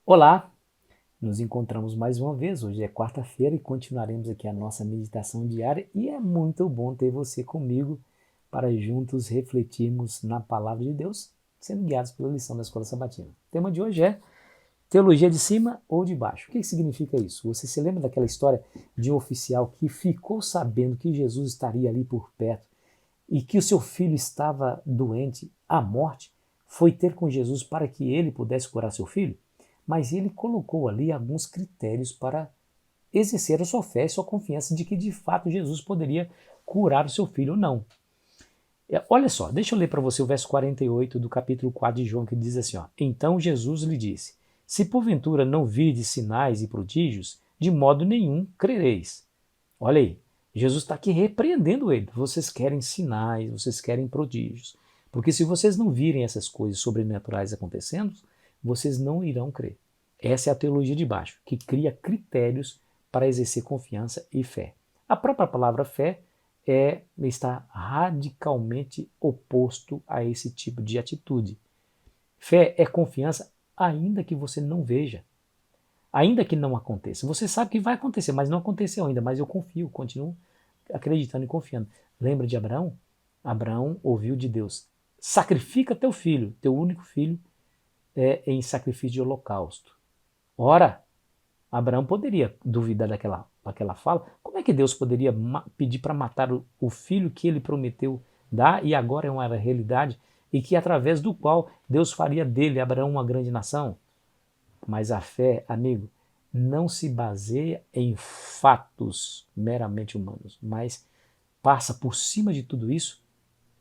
Olá, nos encontramos mais uma vez. Hoje é quarta-feira e continuaremos aqui a nossa meditação diária e é muito bom ter você comigo para juntos refletirmos na palavra de Deus, sendo guiados pela lição da Escola Sabatina. O tema de hoje é teologia de cima ou de baixo. O que significa isso? Você se lembra daquela história de um oficial que ficou sabendo que Jesus estaria ali por perto e que o seu filho estava doente, à morte, foi ter com Jesus para que ele pudesse curar seu filho? Mas ele colocou ali alguns critérios para exercer a sua fé e sua confiança de que de fato Jesus poderia curar o seu filho ou não. Olha só, deixa eu ler para você o verso 48 do capítulo 4 de João, que diz assim, ó: Então Jesus lhe disse: Se porventura não virdes sinais e prodígios, de modo nenhum crereis. Olha aí, Jesus está aqui repreendendo ele. Vocês querem sinais, vocês querem prodígios. Porque se vocês não virem essas coisas sobrenaturais acontecendo, vocês não irão crer. Essa é a teologia de baixo, que cria critérios para exercer confiança e fé. A própria palavra fé está radicalmente oposto a esse tipo de atitude. Fé é confiança ainda que você não veja, ainda que não aconteça. Você sabe que vai acontecer, mas não aconteceu ainda, mas eu confio, continuo acreditando e confiando. Lembra de Abraão? Abraão ouviu de Deus: sacrifica teu filho, teu único filho, em sacrifício de holocausto. Ora, Abraão poderia duvidar daquela fala. Como é que Deus poderia pedir para matar o filho que ele prometeu dar e agora é uma realidade e que através do qual Deus faria dele, Abraão, uma grande nação? Mas a fé, amigo, não se baseia em fatos meramente humanos, mas passa por cima de tudo isso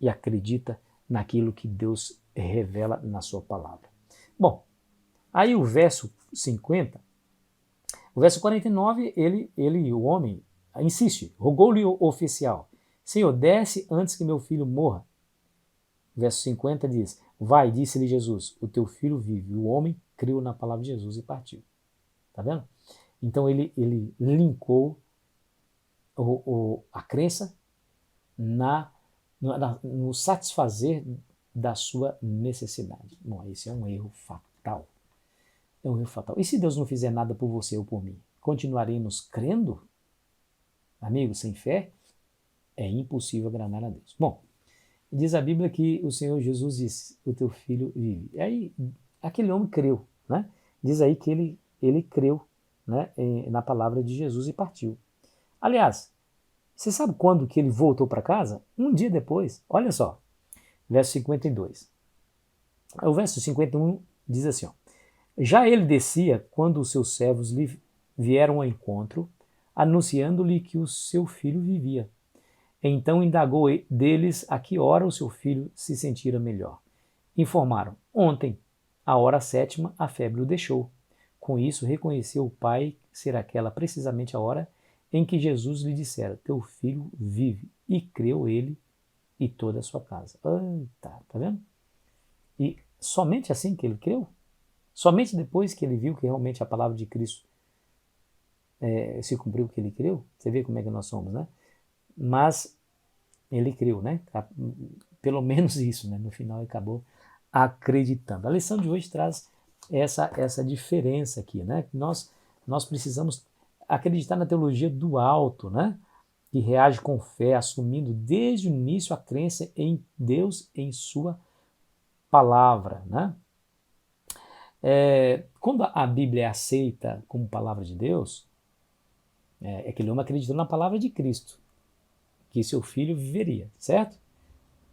e acredita naquilo que Deus revela na sua palavra. Bom, aí o verso 50, o verso 49, o homem, insiste, rogou-lhe o oficial: Senhor, desce antes que meu filho morra. O verso 50 diz: Vai, disse-lhe Jesus, o teu filho vive. O homem creu na palavra de Jesus e partiu. Tá vendo? Então ele linkou a crença no satisfazer da sua necessidade. Bom, esse é um erro fatal. É um erro fatal. E se Deus não fizer nada por você ou por mim? Continuaremos crendo? Amigo, sem fé, é impossível agradar a Deus. Bom, diz a Bíblia que o Senhor Jesus disse: o teu filho vive. E aí, aquele homem creu, né? Diz aí que ele creu, né, na palavra de Jesus e partiu. Aliás, você sabe quando que ele voltou para casa? Um dia depois. Olha só, verso 52. O verso 51 diz assim, ó: Já ele descia quando os seus servos lhe vieram ao encontro, anunciando-lhe que o seu filho vivia. Então indagou deles a que hora o seu filho se sentira melhor. Informaram: ontem, à hora sétima, a febre o deixou. Com isso, reconheceu o pai ser aquela precisamente a hora em que Jesus lhe dissera: teu filho vive. E creu ele e toda a sua casa. Tá vendo? E somente assim que ele creu? Somente depois que ele viu que realmente a palavra de Cristo se cumpriu que ele creu? Você vê como é que nós somos, né? Mas ele creu, né? Pelo menos isso, né? No final ele acabou acreditando. A lição de hoje traz essa diferença aqui, né? Nós precisamos acreditar na teologia do alto, né? Que reage com fé, assumindo desde o início a crença em Deus, em sua palavra, né? Quando a Bíblia é aceita como palavra de Deus, aquele homem acreditou na palavra de Cristo, que seu filho viveria, certo?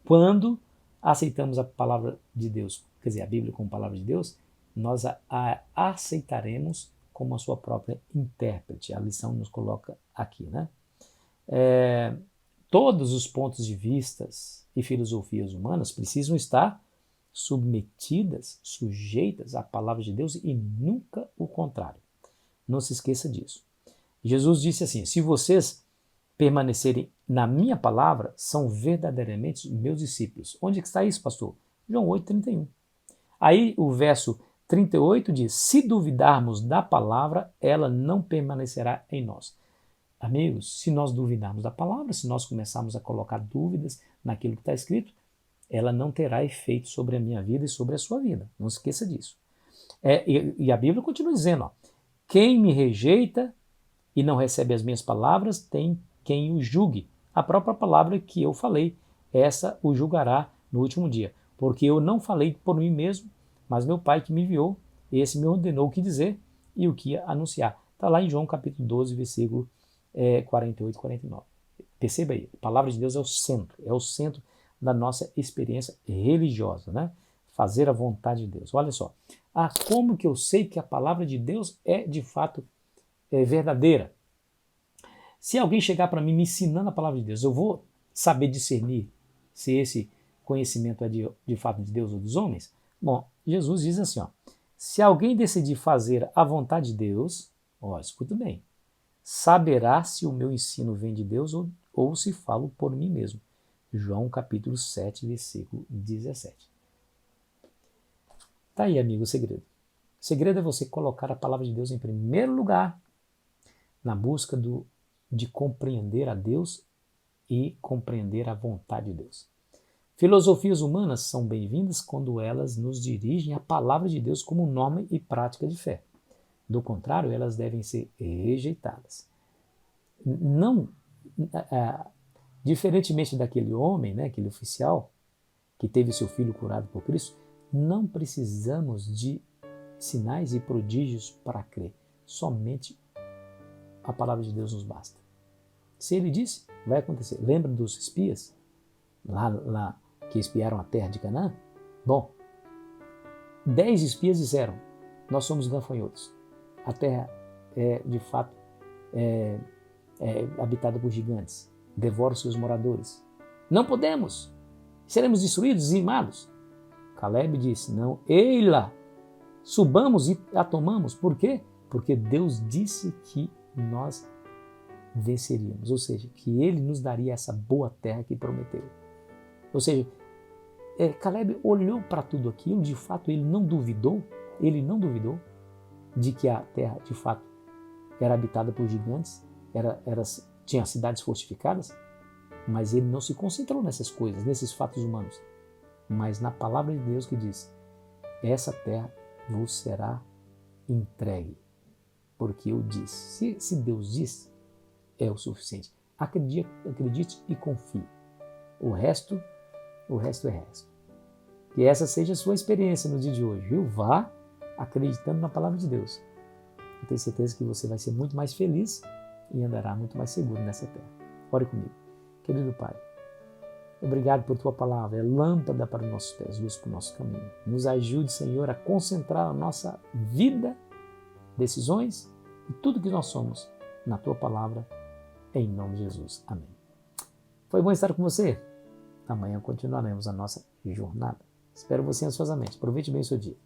Quando aceitamos a palavra de Deus, quer dizer, a Bíblia como palavra de Deus, nós a aceitaremos como a sua própria intérprete. A lição nos coloca aqui, né? Todos os pontos de vistas e filosofias humanas precisam estar submetidas, sujeitas à palavra de Deus e nunca o contrário. Não se esqueça disso. Jesus disse assim: se vocês permanecerem na minha palavra, são verdadeiramente meus discípulos. Onde está isso, pastor? João 8,31. Aí o verso 38 diz: se duvidarmos da palavra, ela não permanecerá em nós. Amigos, se nós duvidarmos da palavra, se nós começarmos a colocar dúvidas naquilo que está escrito, ela não terá efeito sobre a minha vida e sobre a sua vida. Não esqueça disso. E a Bíblia continua dizendo, ó, quem me rejeita e não recebe as minhas palavras, tem quem o julgue. A própria palavra que eu falei, essa o julgará no último dia. Porque eu não falei por mim mesmo, mas meu Pai que me enviou, esse me ordenou o que dizer e o que anunciar. Está lá em João capítulo 12, versículo 48 e 49. Perceba aí, a palavra de Deus é o centro da nossa experiência religiosa, né? Fazer a vontade de Deus. Olha só, como que eu sei que a palavra de Deus é de fato verdadeira? Se alguém chegar para mim me ensinando a palavra de Deus, eu vou saber discernir se esse conhecimento é de fato de Deus ou dos homens? Bom, Jesus diz assim, ó, se alguém decidir fazer a vontade de Deus, ó, escuta bem, saberá se o meu ensino vem de Deus ou se falo por mim mesmo. João capítulo 7, versículo 17. Tá aí, amigo, o segredo. O segredo é você colocar a palavra de Deus em primeiro lugar na busca de compreender a Deus e compreender a vontade de Deus. Filosofias humanas são bem-vindas quando elas nos dirigem à palavra de Deus como norma e prática de fé. Do contrário, elas devem ser rejeitadas. Não, diferentemente daquele homem, né, aquele oficial que teve seu filho curado por Cristo, não precisamos de sinais e prodígios para crer. Somente a palavra de Deus nos basta. Se ele disse, vai acontecer. Lembra dos espias? Lá que espiaram a terra de Canaã? Bom, 10 espias disseram, nós somos gafanhotos. A terra de fato, é habitada por gigantes. Devora os seus moradores. Não podemos. Seremos destruídos, dizimados. Caleb disse, não, ei-la, subamos e a tomamos. Por quê? Porque Deus disse que nós venceríamos, ou seja, que ele nos daria essa boa terra que prometeu. Ou seja, Caleb olhou para tudo aquilo, de fato ele não duvidou de que a terra de fato era habitada por gigantes, tinha cidades fortificadas, mas ele não se concentrou nessas coisas, nesses fatos humanos, mas na palavra de Deus que diz, essa terra vos será entregue, porque eu disse. Se Deus disse, é o suficiente. Acredite e confie. O resto é resto. Que essa seja a sua experiência no dia de hoje, viu? Vá acreditando na palavra de Deus. Eu tenho certeza que você vai ser muito mais feliz e andará muito mais seguro nessa terra. Ore comigo. Querido Pai, obrigado por Tua palavra. É lâmpada para os nossos pés, luz para o nosso caminho. Nos ajude, Senhor, a concentrar a nossa vida, decisões e tudo que nós somos na Tua palavra, em nome de Jesus. Amém. Foi bom estar com você. Amanhã continuaremos a nossa jornada. Espero você ansiosamente. Aproveite bem o seu dia.